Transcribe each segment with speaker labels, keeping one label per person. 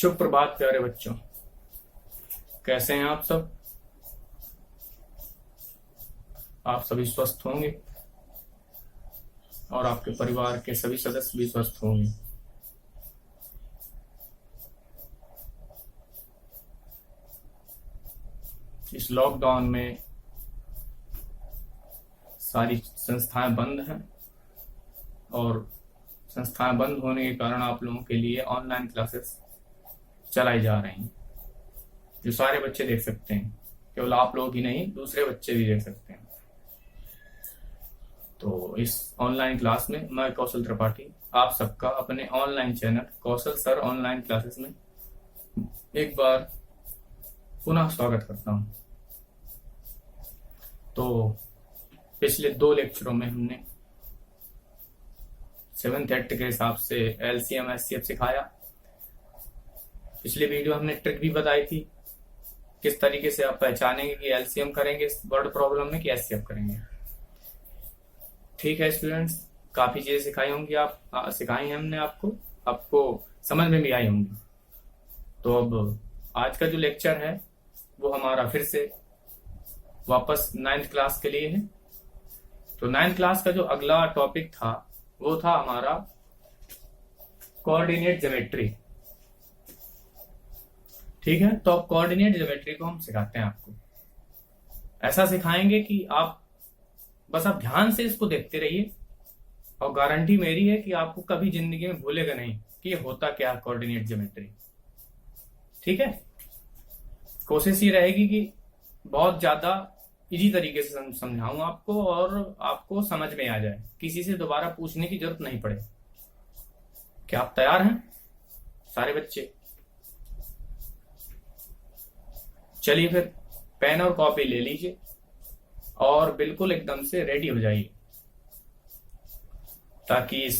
Speaker 1: शुभ प्रभात प्यारे बच्चों, कैसे हैं आप सब। आप सभी स्वस्थ होंगे और आपके परिवार के सभी सदस्य भी स्वस्थ होंगे। इस लॉकडाउन में सारी संस्थाएं बंद हैं और संस्थाएं बंद होने के कारण आप लोगों के लिए ऑनलाइन क्लासेस चलाई जा रही हैं, जो सारे बच्चे देख सकते हैं। केवल आप लोग ही नहीं, दूसरे बच्चे भी देख सकते हैं। तो इस ऑनलाइन क्लास में मैं कौशल त्रिपाठी आप सबका अपने ऑनलाइन चैनल कौशल सर ऑनलाइन क्लासेस में एक बार पुनः स्वागत करता हूं। तो पिछले 2 लेक्चरों में हमने 7th एट के हिसाब से LCM SCF सिखाया। पिछले वीडियो हमने ट्रिक भी बताई थी, किस तरीके से आप पहचानेंगे कि LCM करेंगे वर्ड प्रॉब्लम में कि SCF करेंगे। ठीक है स्टूडेंट्स, काफी चीजें सिखाई होंगी, सिखाई हैं हमने आपको समझ में भी आई होंगी। तो अब आज का जो लेक्चर है वो हमारा फिर से वापस 9th क्लास के लिए है। तो 9th क्लास का जो अगला टॉपिक था वो था हमारा कोऑर्डिनेट ज्योमेट्री। ठीक है, तो अब कोऑर्डिनेट ज्योमेट्री को हम सिखाते हैं आपको। ऐसा सिखाएंगे कि आप ध्यान से इसको देखते रहिए और गारंटी मेरी है कि आपको कभी जिंदगी में भूलेगा नहीं कि ये होता क्या है कोऑर्डिनेट ज्योमेट्री। ठीक है, कोशिश ये रहेगी कि बहुत ज्यादा इजी तरीके से समझाऊं आपको और आपको समझ में आ जाए, किसी से दोबारा पूछने की जरूरत नहीं पड़े। क्या आप तैयार हैं सारे बच्चे? चलिए फिर पेन और कॉपी ले लीजिए और बिल्कुल एकदम से रेडी हो जाइए ताकि इस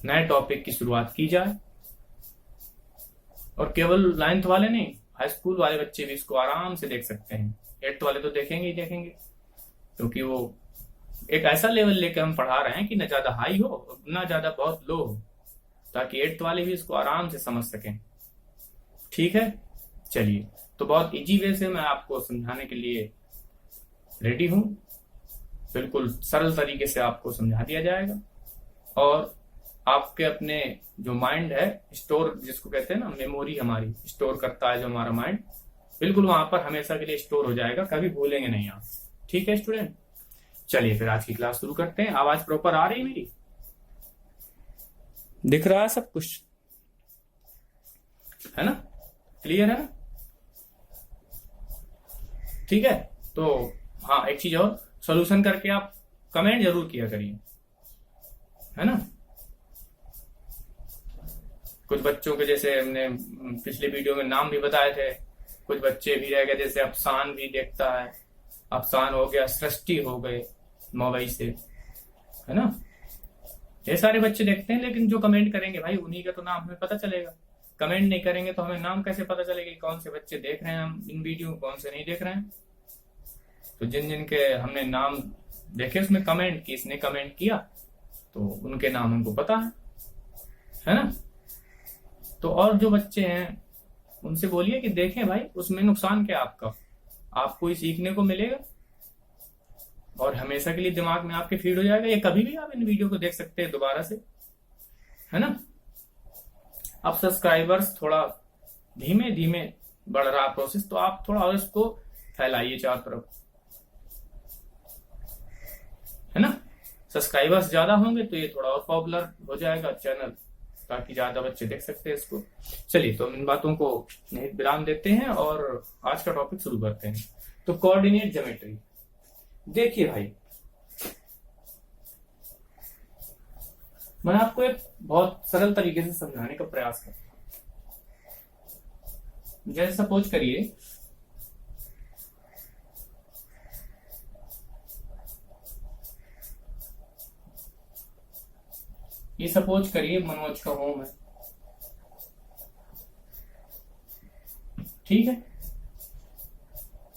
Speaker 1: नए टॉपिक की शुरुआत की जाए। और केवल 9th वाले नहीं, हाई स्कूल वाले बच्चे भी इसको आराम से देख सकते हैं। 8th वाले तो देखेंगे ही देखेंगे, क्योंकि वो एक ऐसा लेवल लेके हम पढ़ा रहे हैं कि ना ज्यादा हाई हो ना ज्यादा बहुत लो हो, ताकि 8th वाले भी इसको आराम से समझ सकें। ठीक है, चलिए, तो बहुत इजी वे से मैं आपको समझाने के लिए रेडी हूं। बिल्कुल सरल तरीके से आपको समझा दिया जाएगा और आपके अपने जो माइंड है, स्टोर जिसको कहते हैं ना, मेमोरी हमारी स्टोर करता है जो हमारा माइंड, बिल्कुल वहां पर हमेशा के लिए स्टोर हो जाएगा, कभी भूलेंगे नहीं आप। ठीक है स्टूडेंट, चलिए फिर आज की क्लास शुरू करते हैं। आवाज प्रॉपर आ रही है मेरी? दिख रहा है सब कुछ, है ना? क्लियर है ना? ठीक है, तो हाँ, एक चीज और, सॉल्यूशन करके आप कमेंट जरूर किया करिए, है ना? कुछ बच्चों के जैसे हमने पिछले वीडियो में नाम भी बताए थे, कुछ बच्चे भी रह गए, जैसे अफसान भी देखता है, अफसान हो गया, सृष्टि हो गए मवई से, है ना? ये सारे बच्चे देखते हैं, लेकिन जो कमेंट करेंगे भाई उन्हीं का तो नाम हमें पता चलेगा। कमेंट नहीं करेंगे तो हमें नाम कैसे पता चलेगा कि कौन से बच्चे देख रहे हैं हम इन वीडियो, कौन से नहीं देख रहे हैं। तो जिन जिन के हमने नाम देखे उसमें कमेंट की, इसने कमेंट किया, तो उनके नाम हमको पता है ना? तो और जो बच्चे हैं उनसे बोलिए कि देखें भाई, उसमें नुकसान क्या आपका, आपको ही सीखने को मिलेगा और हमेशा के लिए दिमाग में आपके फीड हो जाएगा। ये कभी भी आप इन वीडियो को देख सकते हैं दोबारा से, है ना? अब सब्सक्राइबर्स थोड़ा धीमे धीमे बढ़ रहा प्रोसेस, तो आप थोड़ा और इसको फैलाइए चारों तरफ, है ना? सब्सक्राइबर्स ज्यादा होंगे तो ये थोड़ा और पॉपुलर हो जाएगा चैनल, ताकि ज्यादा बच्चे देख सकते हैं इसको। चलिए, तो इन बातों को विराम देते हैं और आज का टॉपिक शुरू करते हैं। तो कोऑर्डिनेट ज्योमेट्री, देखिए भाई, मैं आपको एक बहुत सरल तरीके से समझाने का प्रयास करता हूं। जैसे सपोज करिए ये सपोज करिए मनोज का होम है, ठीक है?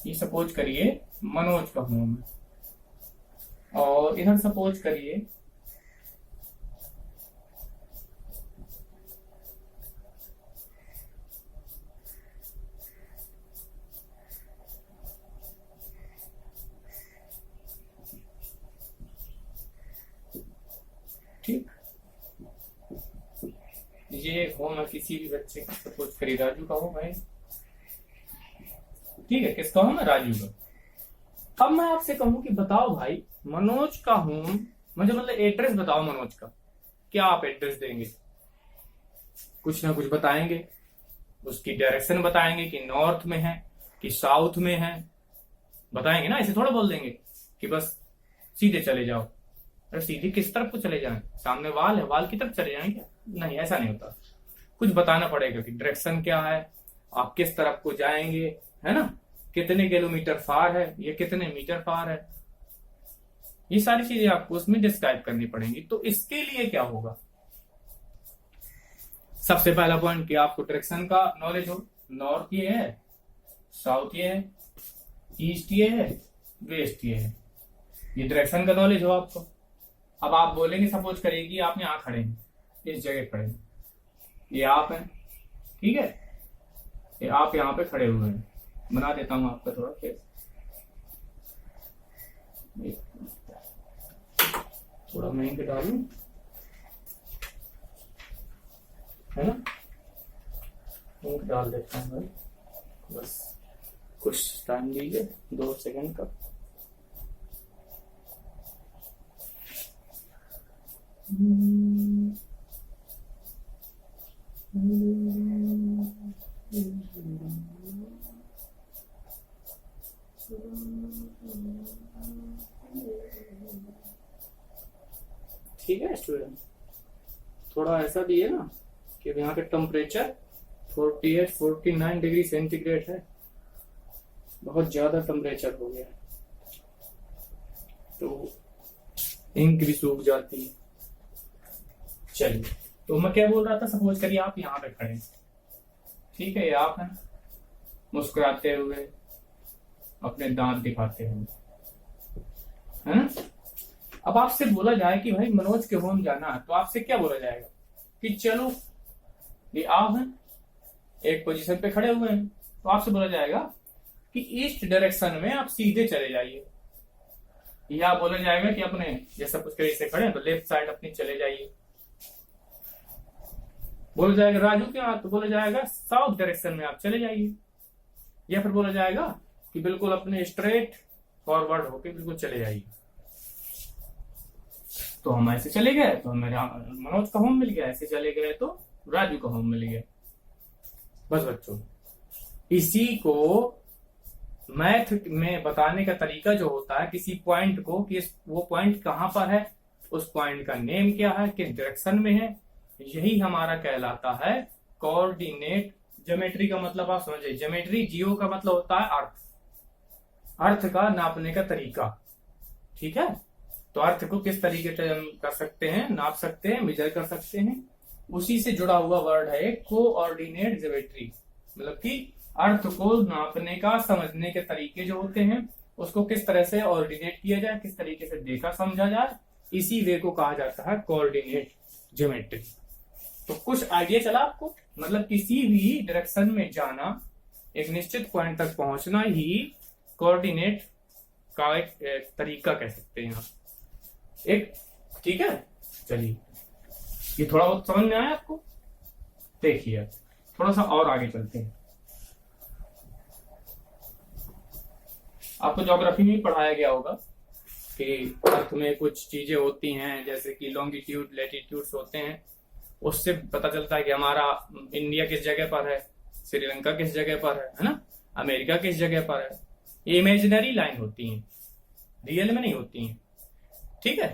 Speaker 1: ये सपोज करिए मनोज का होम है और इधर सपोज करिए ठीक, ये हो मैं किसी भी बच्चे का, सपोज करिए राजू का हो भाई, ठीक है, किसका हो, मैं राजू का। अब मैं आपसे कहूं कि बताओ भाई मनोज का होम, मुझे मतलब एड्रेस बताओ मनोज का, क्या आप एड्रेस देंगे? कुछ ना कुछ बताएंगे, उसकी डायरेक्शन बताएंगे कि नॉर्थ में है कि साउथ में है, बताएंगे ना, ऐसे थोड़ा बोल देंगे कि बस सीधे चले जाओ। अरे सीधे किस तरफ को चले जाएं? सामने वाल है, वाल की तरफ चले जाएं क्या? नहीं, ऐसा नहीं होता, कुछ बताना पड़ेगा कि डायरेक्शन क्या है, आप किस तरफ को जाएंगे, है ना, कितने किलोमीटर फार है, ये कितने मीटर फार है, ये सारी चीजें आपको उसमें डिस्क्राइब करनी पड़ेंगी। तो इसके लिए क्या होगा, सबसे पहला पॉइंट कि आपको डायरेक्शन का नॉलेज हो, नॉर्थ ये है, साउथ ये है, ईस्ट ये है, वेस्ट ये है, ये डायरेक्शन का नॉलेज हो आपको। अब आप बोलेंगे, सपोज करिए कि आप यहाँ खड़े हैं, इस जगह खड़े हैं, ये आप हैं, ठीक है, ये आप यहाँ पे खड़े हुए हैं, बना देता हूं आपका थोड़ा फेस, थोड़ा मैं इनके डालूं, है ना, इंक डाल देता हूँ भाई, बस कुछ टाइम दीजिए, 2 सेकंड का। ठीक है स्टूडेंट, थोड़ा ऐसा भी है ना कि यहाँ के टेम्परेचर 48-49 डिग्री सेंटीग्रेड है, बहुत ज्यादा टेम्परेचर हो गया, तो इंक भी सूख जाती है। चलिए, तो मैं क्या बोल रहा था, सपोज करिए आप यहाँ पे खड़े, ठीक है, ये आप हैं, मुस्कुराते हुए, अपने दांत दिखाते हुए, है ना। अब आपसे बोला जाए कि भाई मनोज के होम जाना है, तो आपसे क्या बोला जाएगा कि चलो, ये आप हैं, एक पोजीशन पे खड़े हुए हैं, तो आपसे बोला जाएगा कि ईस्ट डायरेक्शन में आप सीधे चले जाइए, या बोला जाएगा कि अपने जैसा कुछ कहीं से खड़े हैं तो लेफ्ट साइड अपनी चले जाइए। बोला जाएगा राजू के यहाँ, तो बोला जाएगा साउथ डायरेक्शन में आप चले जाइए, या फिर बोला जाएगा कि बिल्कुल अपने स्ट्रेट फॉरवर्ड होके बिल्कुल चले जाइए। तो हम ऐसे चले गए तो हमें मनोज का होम मिल गया, ऐसे चले गए तो राजू का होम मिल गया। बस बच्चों, इसी को मैथ में बताने का तरीका जो होता है, किसी पॉइंट को कि वो पॉइंट कहां पर है, उस पॉइंट का नेम क्या है, किस डायरेक्शन में है, यही हमारा कहलाता है कोऑर्डिनेट। ज्योमेट्री का मतलब आप समझिए, ज्योमेट्री, जियो का मतलब होता है अर्थ, अर्थ का नापने का तरीका, ठीक है। तो अर्थ को किस तरीके से हम कर सकते हैं, नाप सकते हैं, मेजर कर सकते हैं, उसी से जुड़ा हुआ वर्ड है कोऑर्डिनेट ज्योमेट्री। मतलब कि अर्थ को नापने का, समझने के तरीके जो होते हैं, उसको किस तरह से ऑर्डिनेट किया जाए, किस तरीके से देखा समझा जाए, इसी वे को कहा जाता है कोऑर्डिनेट ज्योमेट्री। तो कुछ आइडिया चला आपको, मतलब किसी भी डायरेक्शन में जाना, एक निश्चित पॉइंट तक पहुंचना ही कोऑर्डिनेट का एक तरीका कह सकते हैं आप, एक, ठीक है। चलिए, ये थोड़ा बहुत समझ में आया आपको? देखिए थोड़ा सा और आगे चलते हैं। आपको ज्योग्राफी में पढ़ाया गया होगा कि अर्थ में कुछ चीजें होती हैं, जैसे कि लॉन्गिट्यूड, लैटिट्यूड्स होते हैं, उससे पता चलता है कि हमारा इंडिया किस जगह पर है, श्रीलंका किस जगह पर है ना, अमेरिका किस जगह पर है। ये इमेजिनरी लाइन होती हैं, रियल में नहीं होती हैं, ठीक है।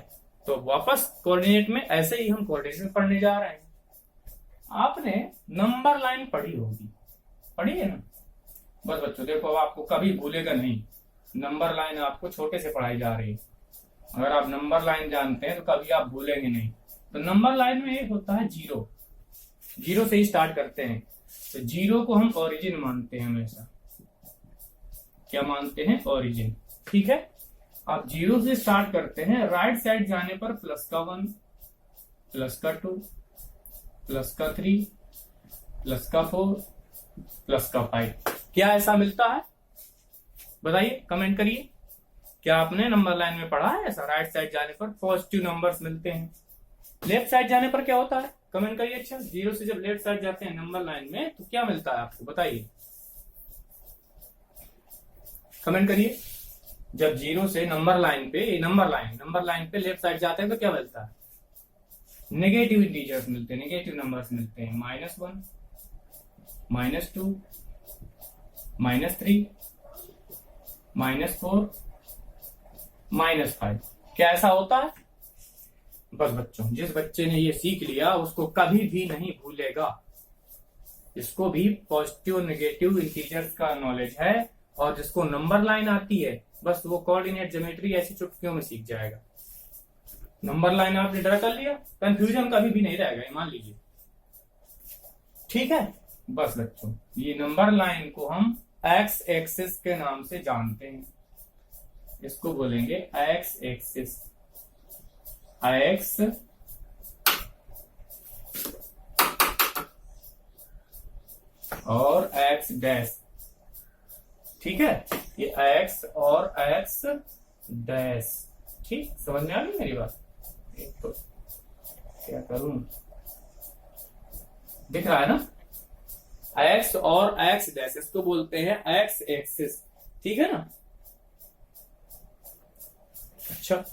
Speaker 1: तो वापस कोऑर्डिनेट में ऐसे ही हम कोऑर्डिनेट पढ़ने जा रहे हैं। आपने नंबर लाइन पढ़ी होगी, पढ़ी है ना। बस बच्चों देखो, अब आपको कभी भूलेगा नहीं, नंबर लाइन आपको छोटे से पढ़ाई जा रही है। अगर आप नंबर लाइन जानते हैं तो कभी आप भूलेंगे नहीं। तो नंबर लाइन में एक होता है जीरो, जीरो से ही स्टार्ट करते हैं। तो जीरो को हम ओरिजिन मानते हैं हमेशा, क्या मानते हैं, ओरिजिन, ठीक है। आप जीरो से स्टार्ट करते हैं, राइट साइड जाने पर प्लस का 1, प्लस का 2, प्लस का 3, प्लस का 4, प्लस का 5। क्या ऐसा मिलता है? बताइए, कमेंट करिए, क्या आपने नंबर लाइन में पढ़ा है ऐसा? राइट साइड जाने पर पॉजिटिव नंबर्स मिलते हैं, लेफ्ट साइड जाने पर क्या होता है, कमेंट करिए। अच्छा, 0 से जब लेफ्ट साइड जाते हैं नंबर लाइन में तो क्या मिलता है आपको, बताइए, कमेंट करिए। जब 0 से नंबर लाइन पे लेफ्ट साइड जाते हैं तो क्या मिलता है, नेगेटिव इंटीजर्स मिलते हैं, नेगेटिव नंबर्स मिलते हैं। -1, -2, -3, -4, -5। क्या ऐसा होता है? बस बच्चों, जिस बच्चे ने ये सीख लिया उसको कभी भी नहीं भूलेगा। जिसको भी पॉजिटिव नेगेटिव इंटीजर्स का नॉलेज है और जिसको नंबर लाइन आती है, बस वो कोऑर्डिनेट ज्योमेट्री ऐसी चुटकियों में सीख जाएगा। नंबर लाइन आपने ड्रा कर लिया, कंफ्यूजन कभी भी नहीं रहेगा, मान लीजिए। ठीक है, बस बच्चों, ये नंबर लाइन को हम एक्स एक्सिस के नाम से जानते हैं। इसको बोलेंगे एक्स एक्सिस, एक्स और एक्स डैश। ठीक है, ये एक्स और एक्स डैश। ठीक, समझ में आ गई मेरी बात? एक तो क्या करूं, दिख रहा है ना, एक्स और एक्स डैश, इसको बोलते हैं एक्स एक्सिस। ठीक है ना? अच्छा,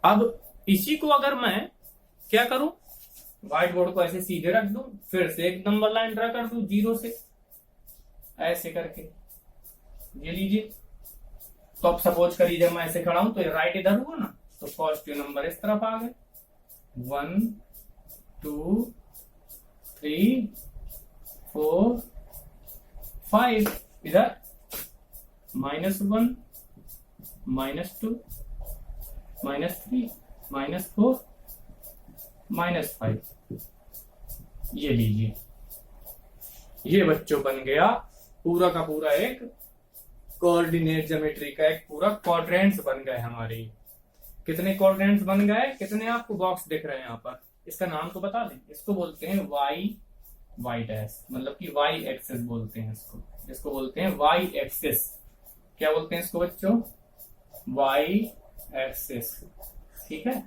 Speaker 1: अब इसी को अगर मैं क्या करूं, व्हाइट बोर्ड को ऐसे सीधे रख दूं, फिर से एक नंबर लाइन ड्रा कर दूं 0 से, ऐसे करके, ये लीजिए। तो अब सपोज करिए जब मैं ऐसे खड़ा हूं तो ये राइट इधर हुआ ना, तो पॉजिटिव नंबर इस तरफ आ गए, 1 2 3 4 5। इधर -1 -2 -3 -4 -5। ये लीजिए, ये बच्चों बन गया पूरा का पूरा एक कोऑर्डिनेट ज्योमेट्री का एक पूरा क्वाड्रेंट्स बन गए हमारे। कितने क्वाड्रेंट्स बन गए, कितने आपको बॉक्स दिख रहे हैं यहाँ पर? इसका नाम तो बता दें, इसको बोलते हैं वाई डैश, मतलब कि वाई एक्सिस बोलते हैं इसको बोलते हैं वाई एक्सिस। क्या बोलते हैं इसको बच्चों? Y axis. ठीक है,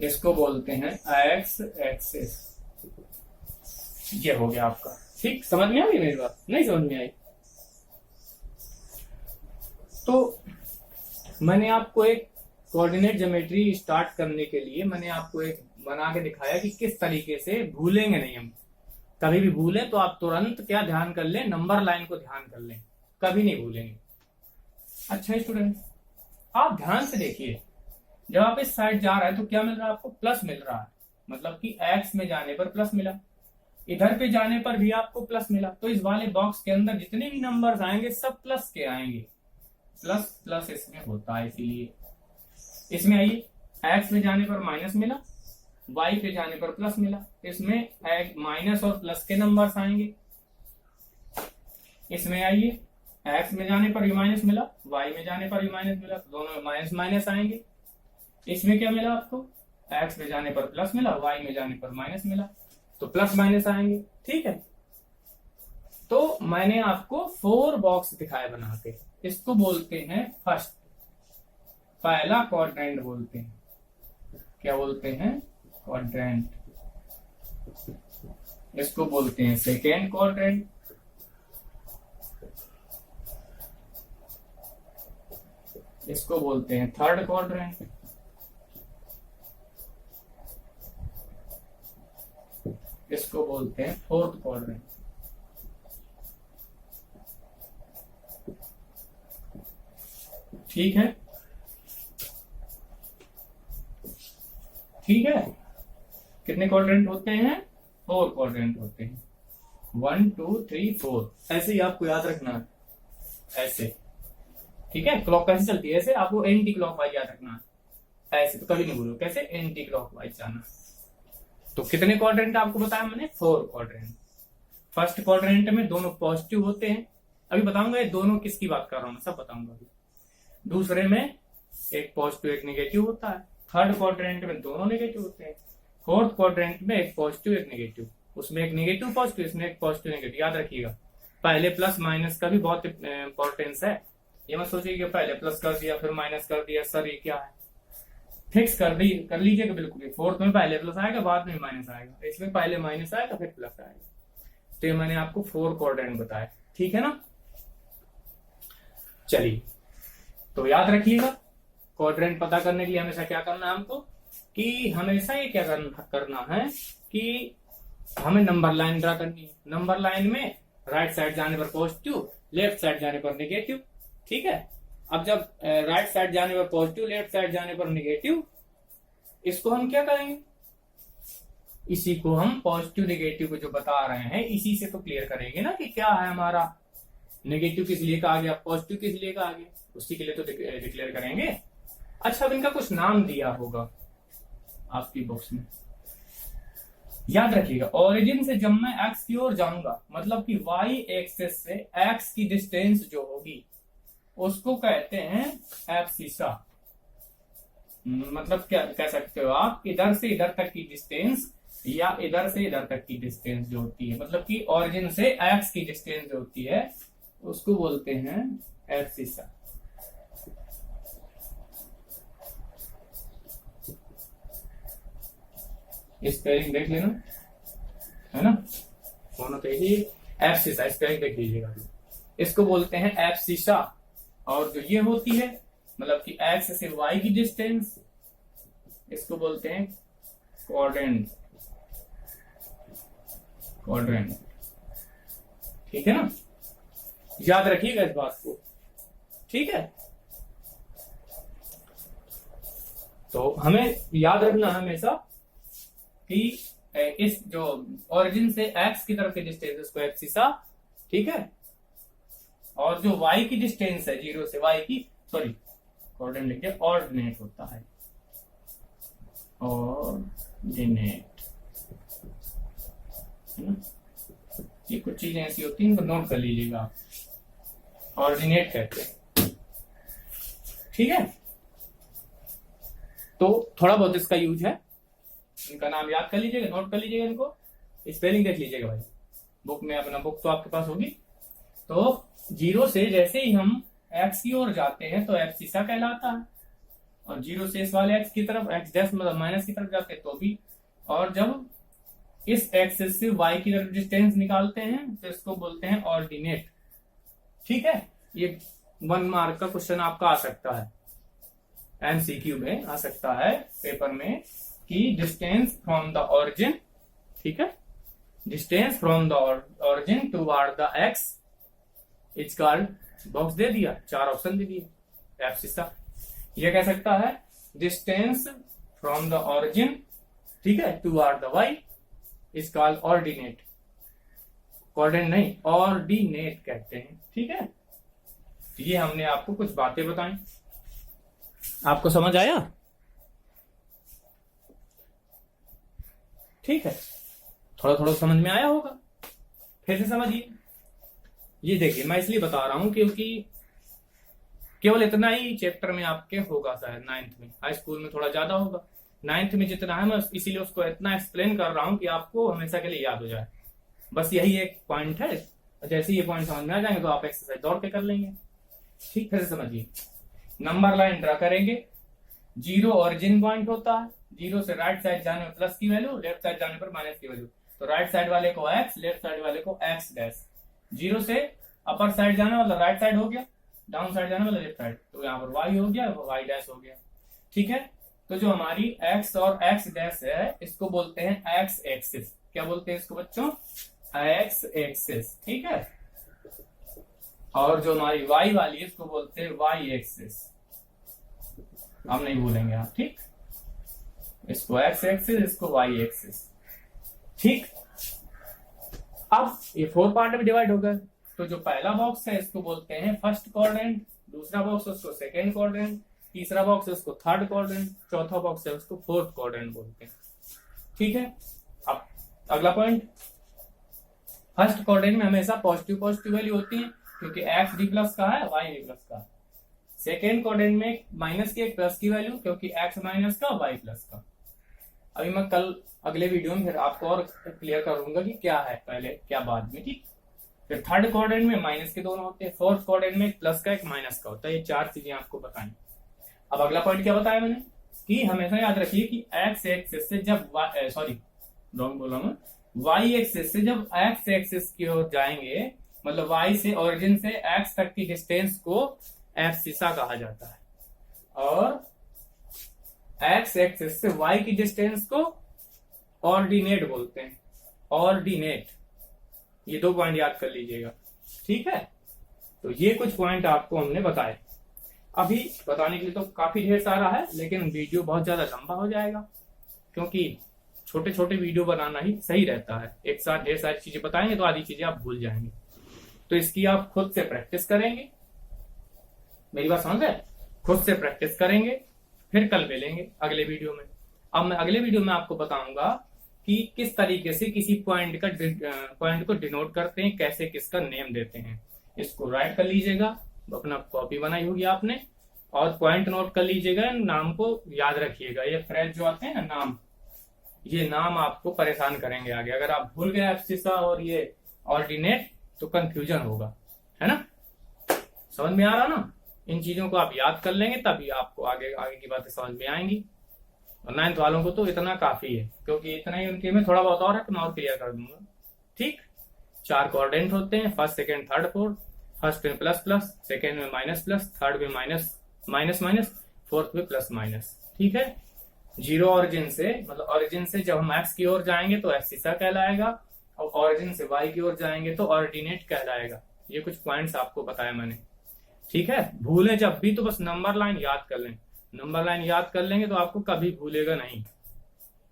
Speaker 1: इसको बोलते हैं एक्स एक्सिस। ये हो गया आपका। ठीक, समझ में आ गई मेरी बात? नहीं समझ में आई तो मैंने आपको एक कोऑर्डिनेट ज्योमेट्री स्टार्ट करने के लिए मैंने आपको एक बना के दिखाया कि किस तरीके से भूलेंगे नहीं हम। कभी भी भूलें तो आप तुरंत क्या ध्यान कर लें, नंबर लाइन को ध्यान कर लें, कभी नहीं भूलेंगे। अच्छा स्टूडेंट, आप ध्यान से देखिए, जब आप इस साइड जा रहे हैं तो क्या मिल रहा है आपको? प्लस मिल रहा है, मतलब कि एक्स में जाने पर प्लस मिला, इधर पे जाने पर भी आपको प्लस मिला। तो इस वाले बॉक्स के अंदर जितने भी नंबर्स आएंगे सब प्लस के आएंगे, प्लस प्लस इसमें होता है। इसीलिए इसमें आइए, एक्स में जाने पर माइनस मिला, वाई पे जाने पर प्लस मिला, इसमें माइनस और प्लस के नंबर्स आएंगे। इसमें आइए, एक्स में जाने पर भी माइनस मिला, वाई में जाने पर भी माइनस मिला, दोनों माइनस माइनस आएंगे। इसमें क्या मिला आपको? एक्स में जाने पर प्लस मिला, वाई में जाने पर माइनस मिला, तो प्लस माइनस आएंगे। ठीक है, तो मैंने आपको 4 बॉक्स दिखाए बना के, इसको बोलते हैं फर्स्ट, पहला क्वाड्रेंट बोलते हैं। क्या बोलते हैं? क्वाड्रेंट। इसको बोलते हैं सेकेंड क्वाड्रेंट। इसको बोलते हैं थर्ड क्वाड्रेंट। इसको बोलते हैं फोर्थ क्वाड्रेंट। ठीक है, ठीक है। कितने क्वाड्रेंट होते हैं? 4 क्वाड्रेंट होते हैं, 1 2 3 4। ऐसे ही आपको याद रखना है, ऐसे। ठीक है, क्लॉक कैसे चलती है? ऐसे आपको एंटी क्लॉक वाइज याद रखना है, ऐसे तो कभी नहीं भूलो। कैसे? एंटी क्लॉक वाइज जाना। तो कितने क्वाड्रेंट आपको बताया मैंने? 4 क्वाड्रेंट। फर्स्ट क्वाड्रेंट में दोनों पॉजिटिव होते हैं, अभी बताऊंगा ये दोनों किसकी बात कर रहा हूं, मैं सब बताऊंगा अभी। दूसरे में एक पॉजिटिव एक नेगेटिव होता है। थर्ड क्वाड्रेंट में दोनों नेगेटिव होते हैं। फोर्थ क्वाड्रेंट में एक पॉजिटिव एक नेगेटिव, उसमें एक नेगेटिव पॉजिटिव, इसमें एक पॉजिटिव नेगेटिव। याद रखिएगा, पहले प्लस माइनस का भी बहुत इंपॉर्टेंस है। ये मत सोचिए कि पहले प्लस कर दिया फिर माइनस कर दिया, सर ये क्या है। फिक्स कर लीजिएगा बिल्कुल। फोर्थ में पहले प्लस आएगा, बाद में माइनस आएगा, इसमें पहले माइनस आएगा फिर प्लस आएगा। तो ये मैंने आपको 4 क्वाड्रेंट बताया, ठीक है ना। चलिए, तो याद रखिएगा क्वाड्रेंट पता करने के लिए हमेशा क्या करना है हमको, कि हमेशा ये क्या करना है कि हमें नंबर लाइन ड्रा करनी है। नंबर लाइन में राइट साइड जाने पर पॉजिटिव, लेफ्ट साइड जाने पर नेगेटिव, ठीक है। अब जब राइट साइड जाने पर पॉजिटिव, लेफ्ट साइड जाने पर नेगेटिव, इसको हम क्या करेंगे, इसी को हम पॉजिटिव नेगेटिव को जो बता रहे हैं इसी से तो क्लियर करेंगे ना कि क्या है हमारा, नेगेटिव किस लिए कहा गया, पॉजिटिव किस लिए कहा गया, उसी के लिए तो डिक्लेयर करेंगे। अच्छा, अब इनका कुछ नाम दिया होगा आपकी बुक्स में, याद रखिएगा। ओरिजिन से जब मैं एक्स की ओर जाऊंगा, मतलब कि वाई एक्सेस से एक्स की डिस्टेंस जो होगी उसको कहते हैं एब्सिसा। मतलब क्या कह सकते हो आप, इधर से इधर तक की डिस्टेंस या इधर से इधर तक की डिस्टेंस जो होती है, मतलब कि ओरिजिन से एक्स की डिस्टेंस जो होती है उसको बोलते हैं एब्सिसा। स्पेलिंग देख लेना, है ना, होना चाहिए एब्सिसा, स्पेलिंग देख लीजिएगा। इसको बोलते हैं एब्सिसा। और जो ये होती है, मतलब कि एक्स से वाई की डिस्टेंस, इसको बोलते हैं क्वाड्रेंट, क्वाड्रेंट, ठीक है ना। याद रखिएगा इस बात को, ठीक है। तो हमें याद रखना हमेशा कि इस जो ओरिजिन से एक्स की तरफ की डिस्टेंस उसको एब्सिसा, ठीक है। और जो वाई की डिस्टेंस है, 0 से वाई की, सॉरी कोऑर्डिनेट लिखिए, ऑर्डिनेट होता है, ऑर्डिनेट, है ना। ये कुछ चीजें ऐसी होती हैं, इनको नोट कर लीजिएगा आप, ऑर्डिनेट कहते हैं, ठीक है। तो थोड़ा बहुत इसका यूज है, इनका नाम याद कर लीजिएगा, नोट कर लीजिएगा, इनको स्पेलिंग देख लीजिएगा भाई बुक में, अपना बुक तो आपके पास होगी। तो 0 से जैसे ही हम एक्स की ओर जाते हैं तो एब्सिसा कहलाता है, और 0 से इस वाले एक्स की तरफ, एक्स डैश मतलब माइनस की तरफ जाते हैं तो भी, और जब इस एक्सिस से वाई की तरफ डिस्टेंस निकालते हैं तो इसको बोलते हैं ऑर्डिनेट, ठीक है। ये 1 मार्क का क्वेश्चन आपका आ सकता है, एमसीक्यू में आ सकता है पेपर में, कि डिस्टेंस फ्रॉम द ऑरिजिन, ठीक है, distance from the origin toward the X is called, box दे दिया, 4 ऑप्शन दे दिए, एब्सिसा। ये कह सकता है डिस्टेंस फ्रॉम द ऑरिजिन, ठीक है, toward the Y is called ordinate, coordinate नहीं, ऑर्डिनेट कहते हैं, ठीक है। ये हमने आपको कुछ बातें बताई, आपको समझ आया, ठीक है। थोड़ा थोड़ा समझ में आया होगा, फिर से समझिए। ये देखिए, मैं इसलिए बता रहा हूं क्योंकि केवल इतना ही चैप्टर में आपके होगा, शायद 9th में, हाई स्कूल में थोड़ा ज्यादा होगा, 9th में जितना है मैं इसीलिए उसको इतना एक्सप्लेन कर रहा हूं कि आपको हमेशा के लिए याद हो जाए। बस यही एक पॉइंट है, जैसे ये पॉइंट समझ में आ जाएंगे तो आप एक्सरसाइज दौड़ के कर लेंगे, ठीक। फिर से समझिए, नंबर लाइन ड्रा करेंगे, 0 ओरिजिन पॉइंट होता है, 0 से राइट साइड जाने पर प्लस की वैल्यू, लेफ्ट साइड जाने पर माइनस की वैल्यू, तो राइट साइड वाले को एक्स, लेफ्ट साइड वाले को एक्स डैश। 0 से अपर साइड जाने मतलब राइट साइड हो गया, डाउन साइड जाने मतलब लेफ्ट साइड, तो यहाँ पर वाई हो गया, वाई डैश हो गया, ठीक है। तो जो हमारी एक्स और एक्स डैश है इसको बोलते हैं एक्स एक्सिस, क्या बोलते हैं इसको बच्चों, एक्स एक्सिस, ठीक है। और जो हमारी वाई वाली है इसको बोलते हैं वाई एक्सिस, हम नहीं भूलेंगे आप, ठीक। इसको एक्स एक्सिस, इसको वाई एक्सिस, ठीक। अब ये 4 पार्ट में डिवाइड हो गए, तो जो पहला बॉक्स है इसको बोलते हैं फर्स्ट क्वाड्रेंट, दूसरा बॉक्स है उसको सेकेंड क्वाड्रेंट, तीसरा बॉक्स है उसको थर्ड क्वाड्रेंट, चौथा बॉक्स है उसको फोर्थ क्वाड्रेंट बोलते हैं, ठीक है। अब अगला पॉइंट, फर्स्ट क्वाड्रेंट में हमेशा पॉजिटिव पॉजिटिव वैल्यू होती है क्योंकि एक्स डी प्लस का है, वाई डी प्लस का है। सेकेंड क्वाड्रेंट में माइनस की एक प्लस की वैल्यू क्योंकि एक्स माइनस का, वाई प्लस का। अभी मैं कल अगले वीडियो में फिर आपको और क्लियर करूंगा कि क्या है पहले क्या बाद में, ठीक। फिर थर्ड क्वाड्रेंट में माइनस के दोनों होते हैं, फोर्थ क्वाड्रेंट में एक प्लस का एक माइनस का होता है, ये 4 चीजें आपको बताएं। अब अगला पॉइंट क्या बताया मैंने, कि हमेशा याद रखिए कि एक्स एक्सिस से जब सॉरी रॉन्ग बोला मैं, वाई एक्सिस से जब एक्स एक्सिस की ओर जाएंगे, मतलब वाई से ओरिजिन से एक्स तक की डिस्टेंस को एब्सिसा कहा जाता है, और एक्स एक्सिस से वाई की डिस्टेंस को ऑर्डिनेट बोलते हैं। ऑर्डिनेट, ये 2 पॉइंट याद कर लीजिएगा, ठीक है। तो ये कुछ पॉइंट आपको हमने बताए। अभी बताने के लिए तो काफी ढेर सारा है, लेकिन वीडियो बहुत ज्यादा लंबा हो जाएगा, क्योंकि छोटे छोटे वीडियो बनाना ही सही रहता है। एक साथ ढेर सारी चीजें बताएंगे तो आधी चीजें आप भूल जाएंगे। तो इसकी आप खुद से प्रैक्टिस करेंगे, मेरी बात समझ रहे, खुद से प्रैक्टिस करेंगे, फिर कल मिलेंगे अगले वीडियो में। अब मैं अगले वीडियो में आपको बताऊंगा कि किस तरीके से किसी पॉइंट को डिनोट करते हैं, कैसे किसका नेम देते हैं। इसको राइट कर लीजिएगा, अपना कॉपी बनाई होगी आपने, और पॉइंट नोट कर लीजिएगा, नाम को याद रखिएगा। ये फ्रेज जो आते हैं ना नाम, ये नाम आपको परेशान करेंगे आगे। अगर आप भूल गए एब्सिसा और ये ऑर्डिनेट तो कंफ्यूजन होगा, है ना। समझ में आ रहा ना। इन चीजों को आप याद कर लेंगे, तभी आपको आगे आगे की बातें समझ में आएंगी। और 9th वालों को तो इतना काफी है, क्योंकि इतना ही उनके में थोड़ा बहुत और है तो मैं और क्लियर कर दूंगा, ठीक। 4 कोऑर्डिनेट होते हैं, first second third fourth. First में प्लस प्लस, सेकंड में माइनस प्लस, थर्ड में माइनस माइनस माइनस, फोर्थ में प्लस माइनस, ठीक है। जीरो ऑरिजिन से, मतलब ऑरिजिन से जब हम एक्स की ओर जाएंगे तो एब्सिसा कहलाएगा, और ऑरिजिन से वाई की ओर जाएंगे तो ऑर्डिनेट कहलाएगा। ये कुछ पॉइंट्स आपको बताया मैंने, ठीक है। भूलें जब भी तो बस नंबर लाइन याद कर लें। नंबर लाइन याद कर लेंगे तो आपको कभी भूलेगा नहीं।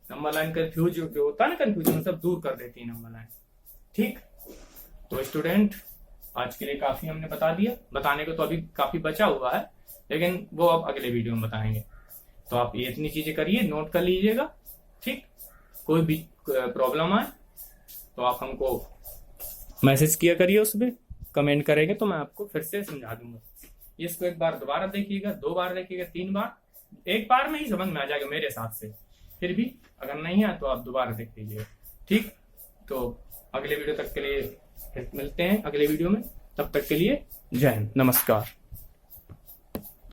Speaker 1: नंबर लाइन कंफ्यूज जो होता है ना, कंफ्यूजन सब दूर कर देती है नंबर लाइन, ठीक। तो स्टूडेंट, आज के लिए काफी हमने बता दिया। बताने को तो अभी काफी बचा हुआ है, लेकिन वो अब अगले वीडियो में बताएंगे। तो आप ये इतनी चीजें करिए, नोट कर लीजिएगा, ठीक। कोई भी प्रॉब्लम आए तो आप हमको मैसेज किया करिए, उसमें कमेंट करेंगे तो मैं आपको फिर से समझा दूंगा। इसको एक बार दोबारा देखिएगा, 2 बार देखिएगा, 3 बार, एक बार में ही समझ में आ जाएगा मेरे हिसाब से। फिर भी अगर नहीं है तो आप दोबारा देख लीजिएगा, ठीक। तो अगले वीडियो तक के लिए फिर मिलते हैं अगले वीडियो में, तब तक के लिए जय हिंद, नमस्कार।